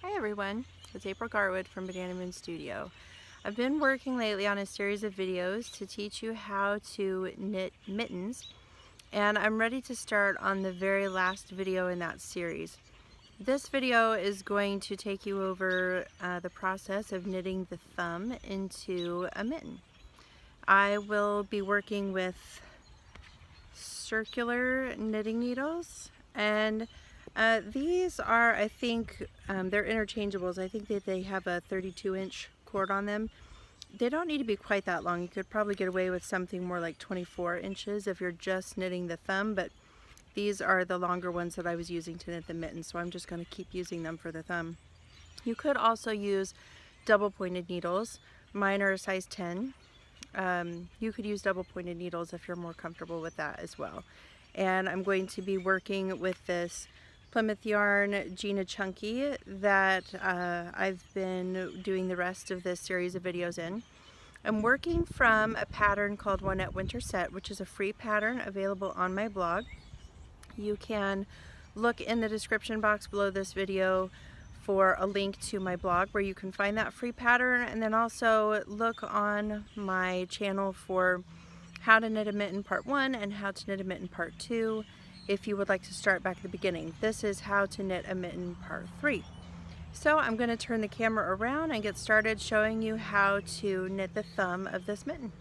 Hi everyone, it's April Garwood from Banana Moon Studio. I've been working lately on a series of videos to teach you how to knit mittens, and I'm ready to start on the very last video in that series. This video is going to take you over the process of knitting the thumb into a mitten. I will be working with circular knitting needles, and these are, I think, they're interchangeables. I think that they have a 32-inch cord on them. They don't need to be quite that long. You could probably get away with something more like 24 inches if you're just knitting the thumb, but these are the longer ones that I was using to knit the mitten, so I'm just going to keep using them for the thumb. You could also use double pointed needles. Mine are a size 10. You could use double pointed needles if you're more comfortable with that as well. And I'm going to be working with this Plymouth yarn Gina Chunky that I've been doing the rest of this series of videos in. I'm working from a pattern called One at Winter Set, which is a free pattern available on my blog. You can look in the description box below this video for a link to my blog where you can find that free pattern, and then also look on my channel for how to knit a mitten part 1 and how to knit a mitten part 2 if you would like to start back at the beginning. This is how to knit a mitten part 3. So I'm going to turn the camera around and get started showing you how to knit the thumb of this mitten.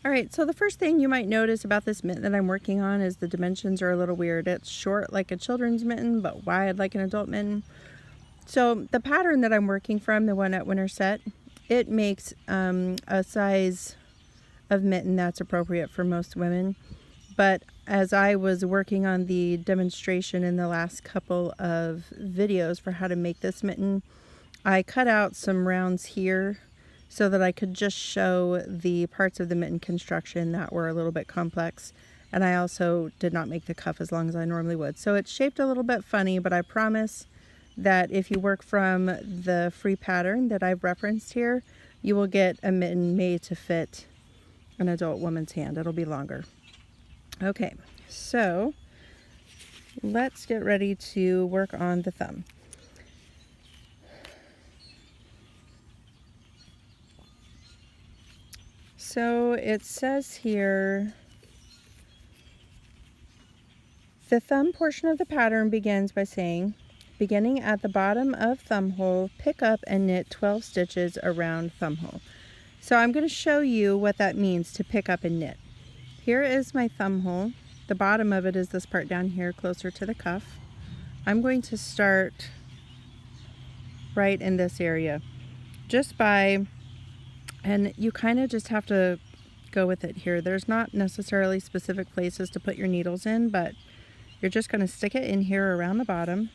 Alright, so the first thing you might notice about this mitten that I'm working on is the dimensions are a little weird. It's short like a children's mitten, but wide like an adult mitten. So the pattern that I'm working from, the One at Winter Set, it makes a size of mitten that's appropriate for most women. But as I was working on the demonstration in the last couple of videos for how to make this mitten, I cut out some rounds here so that I could just show the parts of the mitten construction that were a little bit complex. And I also did not make the cuff as long as I normally would. So it's shaped a little bit funny, but I promise that if you work from the free pattern that I've referenced here, you will get a mitten made to fit an adult woman's hand. It'll be longer. Okay, so let's get ready to work on the thumb. So it says here, the thumb portion of the pattern begins by saying, beginning at the bottom of thumb hole, pick up and knit 12 stitches around thumb hole. So I'm going to show you what that means to pick up and knit. Here is my thumb hole. The bottom of it is this part down here closer to the cuff. I'm going to start right in this area and you kind of just have to go with it here. There's not necessarily specific places to put your needles in, but you're just going to stick it in here around the bottom.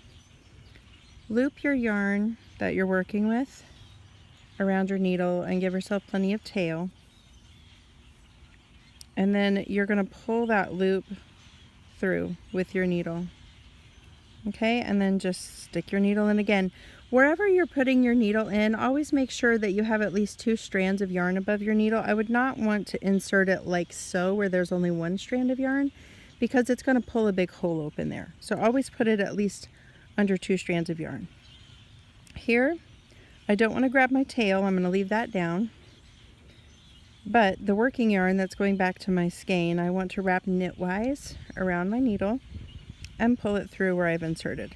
Loop your yarn that you're working with around your needle and give yourself plenty of tail. And then you're going to pull that loop through with your needle. Okay, and then just stick your needle in again. Wherever you're putting your needle in, always make sure that you have at least 2 strands of yarn above your needle. I would not want to insert it like so, where there's only 1 strand of yarn, because it's going to pull a big hole open there. So always put it at least under 2 strands of yarn. Here, I don't want to grab my tail. I'm going to leave that down. But the working yarn that's going back to my skein, I want to wrap knitwise around my needle and pull it through where I've inserted.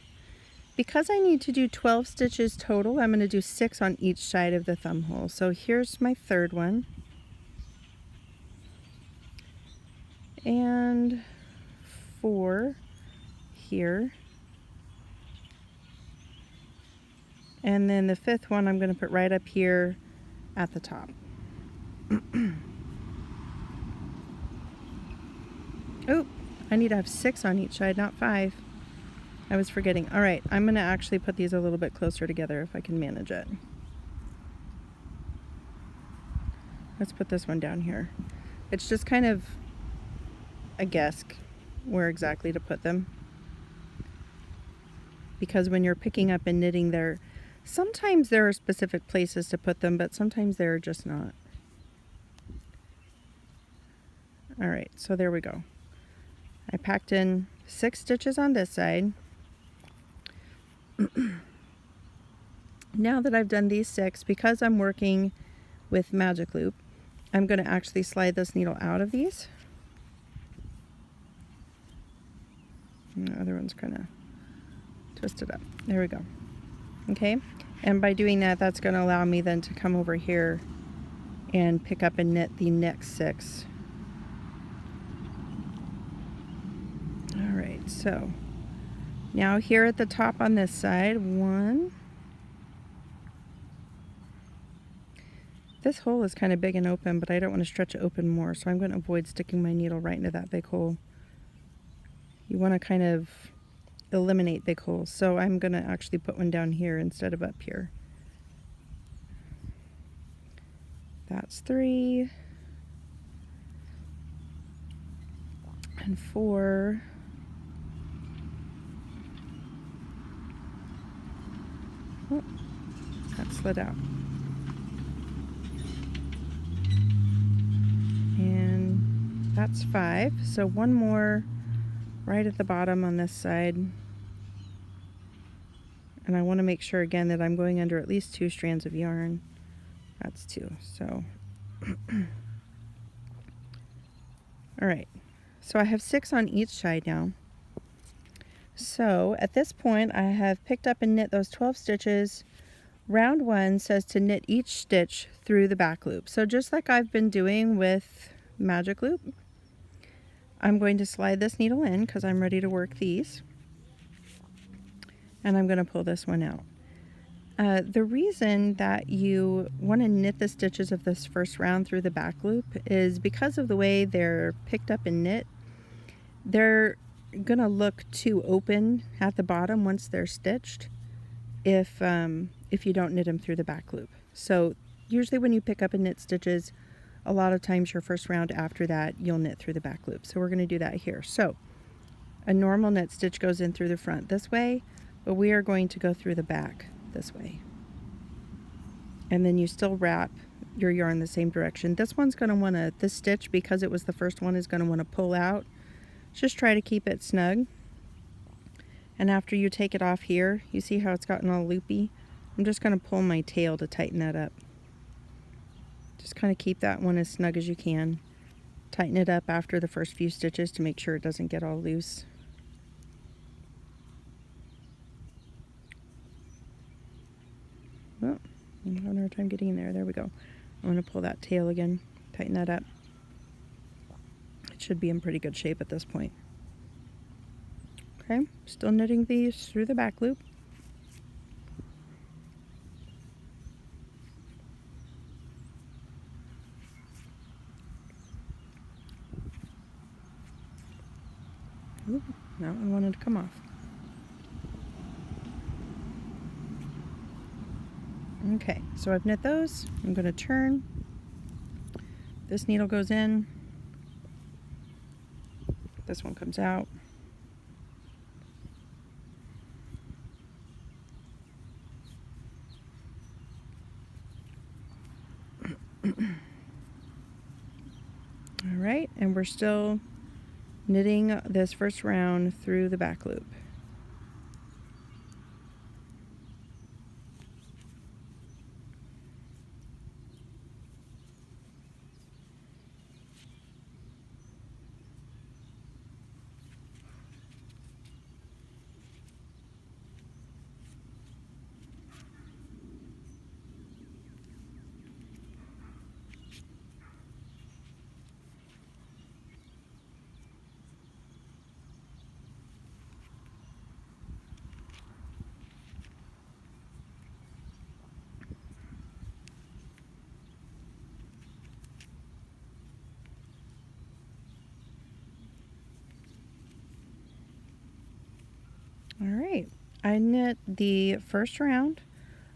Because I need to do 12 stitches total, I'm going to do 6 on each side of the thumb hole. So here's my third one. And 4 here. And then the 5th one I'm going to put right up here at the top. Oh, I need to have 6 on each side, not 5. I was forgetting. All right, I'm going to actually put these a little bit closer together if I can manage it. Let's put this one down here. It's just kind of a guess where exactly to put them, because when you're picking up and knitting there, sometimes there are specific places to put them, but sometimes there are just not. All right, so there we go. I packed in 6 stitches on this side. Now that I've done these 6, because I'm working with magic loop, I'm going to actually slide this needle out of these. And the other one's kind of twisted up. There we go. Okay, and by doing that, that's going to allow me then to come over here and pick up and knit the next 6. All right, so now here at the top on this side, 1. This hole is kind of big and open, but I don't want to stretch it open more, so I'm going to avoid sticking my needle right into that big hole. You want to kind of eliminate big holes, so I'm going to actually put one down here instead of up here. That's 3 and 4. Oh, that slid out. And that's 5. So one more right at the bottom on this side. And I want to make sure again that I'm going under at least 2 strands of yarn. That's 2. So all right. So I have 6 on each side now. So at this point I have picked up and knit those 12 stitches. Round 1 says to knit each stitch through the back loop. So just like I've been doing with magic loop, I'm going to slide this needle in because I'm ready to work these. And I'm going to pull this one out. The reason that you want to knit the stitches of this first round through the back loop is because of the way they're picked up and knit. They're going to look too open at the bottom once they're stitched if you don't knit them through the back loop. So usually when you pick up and knit stitches, a lot of times your first round after that you'll knit through the back loop. So we're going to do that here. So a normal knit stitch goes in through the front this way, but we are going to go through the back this way. And then you still wrap your yarn the same direction. This one's going to want to, this stitch, because it was the first one, is going to want to pull out. Just try to keep it snug. And after you take it off here, you see how it's gotten all loopy? I'm just going to pull my tail to tighten that up. Just kind of keep that one as snug as you can. Tighten it up after the first few stitches to make sure it doesn't get all loose. Oh, I'm having a hard time getting in there. There we go. I'm going to pull that tail again, tighten that up. It should be in pretty good shape at this point. Okay, still knitting these through the back loop. Ooh, that one wanted to come off. Okay, so I've knit those. I'm going to turn. This needle goes in. This one comes out. All right, and we're still knitting this first round through the back loop. All right, I knit the first round,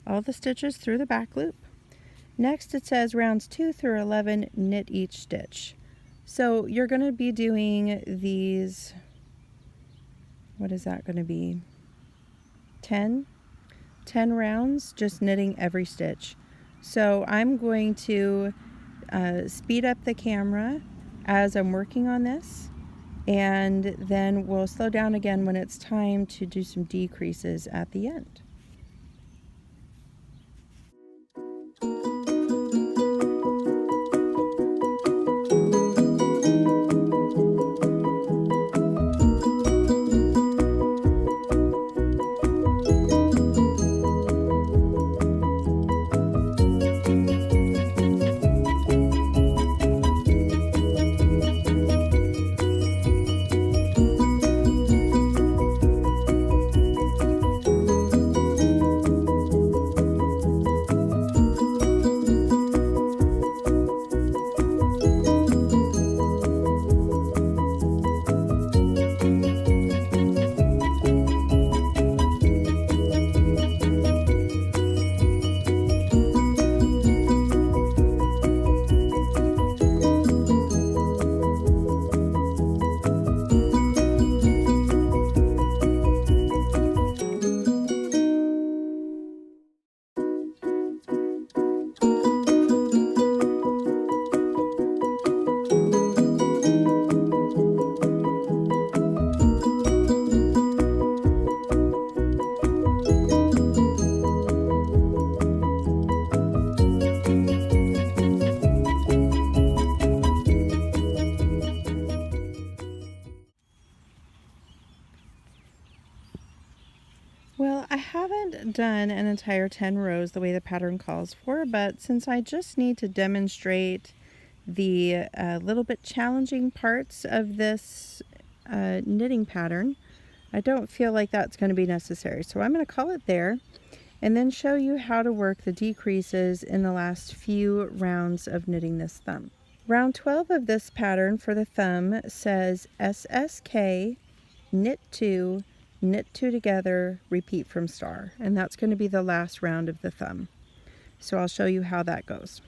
all the stitches through the back loop. Next it says rounds 2 through 11, knit each stitch. So you're going to be doing these, what is that going to be, 10 rounds, just knitting every stitch. So I'm going to speed up the camera as I'm working on this, and then we'll slow down again when it's time to do some decreases at the end. Well, I haven't done an entire 10 rows the way the pattern calls for, but since I just need to demonstrate the little bit challenging parts of this knitting pattern, I don't feel like that's going to be necessary. So I'm going to call it there and then show you how to work the decreases in the last few rounds of knitting this thumb. Round 12 of this pattern for the thumb says SSK, knit 2, knit 2 together, repeat from star, and that's going to be the last round of the thumb. So I'll show you how that goes.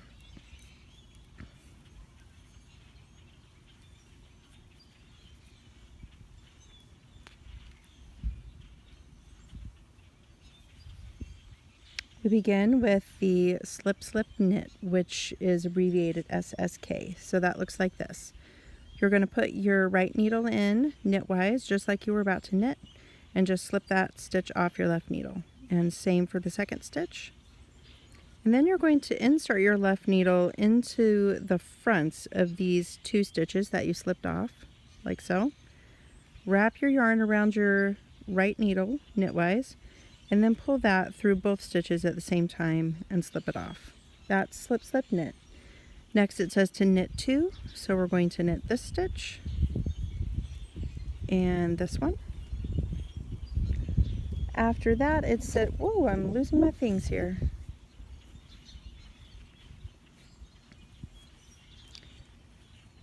We begin with the slip slip knit, which is abbreviated SSK. So that looks like this. You're going to put your right needle in knitwise, just like you were about to knit, and just slip that stitch off your left needle. And same for the second stitch. And then you're going to insert your left needle into the fronts of these 2 stitches that you slipped off, like so. Wrap your yarn around your right needle knitwise, and then pull that through both stitches at the same time and slip it off. That's slip slip knit. Next it says to knit 2, so we're going to knit this stitch and this one. After that it said, whoa, I'm losing my things here.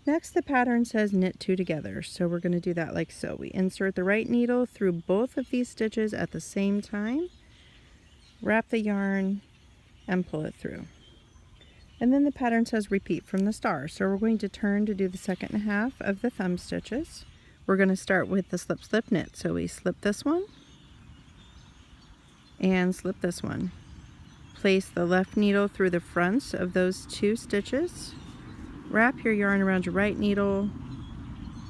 Next the pattern says knit 2 together, so we're going to do that like so. We insert the right needle through both of these stitches at the same time, wrap the yarn, and pull it through. And then the pattern says repeat from the star, so we're going to turn to do the second half of the thumb stitches. We're going to start with the slip slip knit, so we slip this one and slip this one. Place the left needle through the fronts of those 2 stitches. Wrap your yarn around your right needle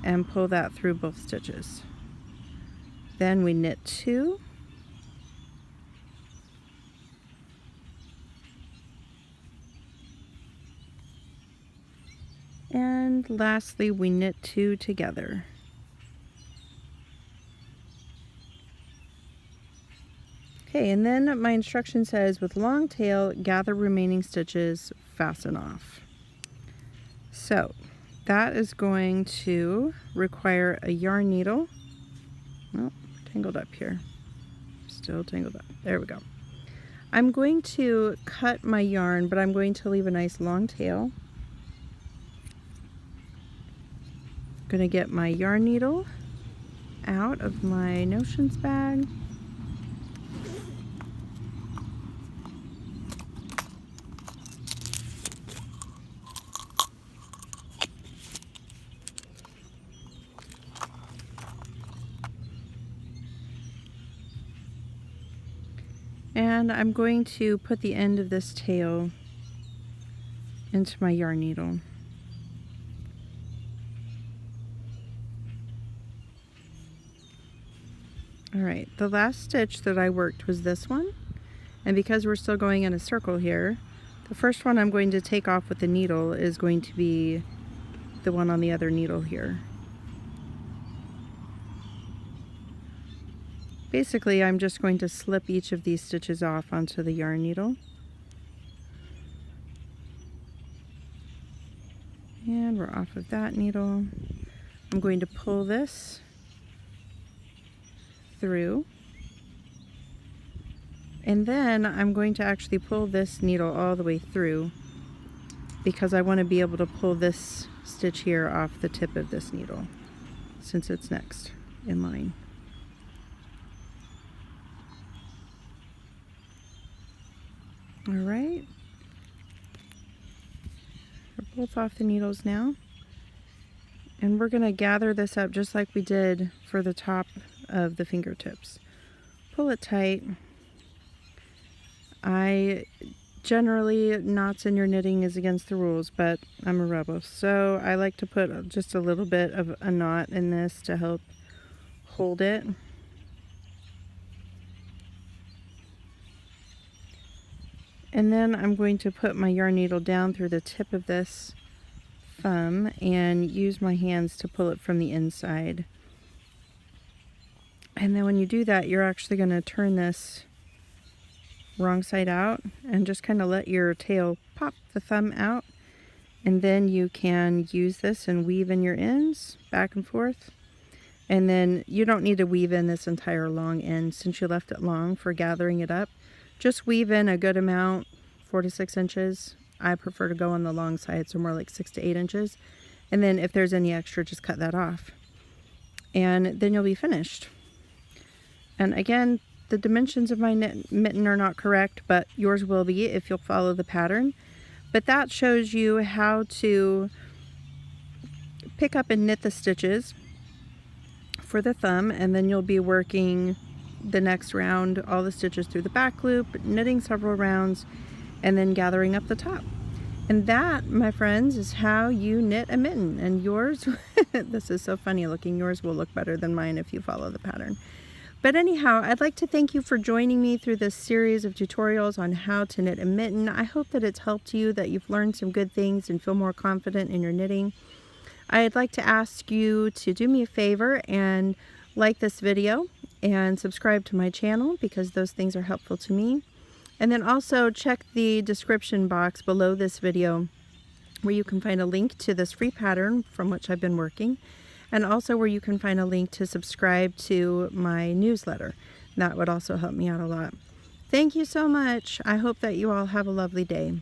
and pull that through both stitches. Then we knit 2, and lastly we knit 2 together. Okay, and then my instruction says with long tail, gather remaining stitches, fasten off. So that is going to require a yarn needle. Oh, tangled up here. Still tangled up. There we go. I'm going to cut my yarn, but I'm going to leave a nice long tail. I'm going to get my yarn needle out of my notions bag. And I'm going to put the end of this tail into my yarn needle. Alright, the last stitch that I worked was this one, and because we're still going in a circle here, the first one I'm going to take off with the needle is going to be the one on the other needle here. Basically, I'm just going to slip each of these stitches off onto the yarn needle. And we're off of that needle. I'm going to pull this through. And then I'm going to actually pull this needle all the way through because I want to be able to pull this stitch here off the tip of this needle since it's next in line. Alright, we're both off the needles now, and we're going to gather this up just like we did for the top of the fingertips. Pull it tight. Generally, knots in your knitting is against the rules, but I'm a rebel, so I like to put just a little bit of a knot in this to help hold it. And then I'm going to put my yarn needle down through the tip of this thumb and use my hands to pull it from the inside. And then when you do that, you're actually going to turn this wrong side out and just kind of let your tail pop the thumb out. And then you can use this and weave in your ends back and forth. And then you don't need to weave in this entire long end since you left it long for gathering it up. Just weave in a good amount, 4 to 6 inches. I prefer to go on the long side, so more like 6 to 8 inches. And then if there's any extra, just cut that off. And then you'll be finished. And again, the dimensions of my mitten are not correct, but yours will be if you'll follow the pattern. But that shows you how to pick up and knit the stitches for the thumb, and then you'll be working the next round, all the stitches through the back loop, knitting several rounds, and then gathering up the top. And that, my friends, is how you knit a mitten. And yours, this is so funny looking, yours will look better than mine if you follow the pattern. But anyhow, I'd like to thank you for joining me through this series of tutorials on how to knit a mitten. I hope that it's helped you, that you've learned some good things and feel more confident in your knitting. I'd like to ask you to do me a favor and like this video and subscribe to my channel, because those things are helpful to me. And then also check the description box below this video where you can find a link to this free pattern from which I've been working, and also where you can find a link to subscribe to my newsletter. That would also help me out a lot. Thank you so much. I hope that you all have a lovely day.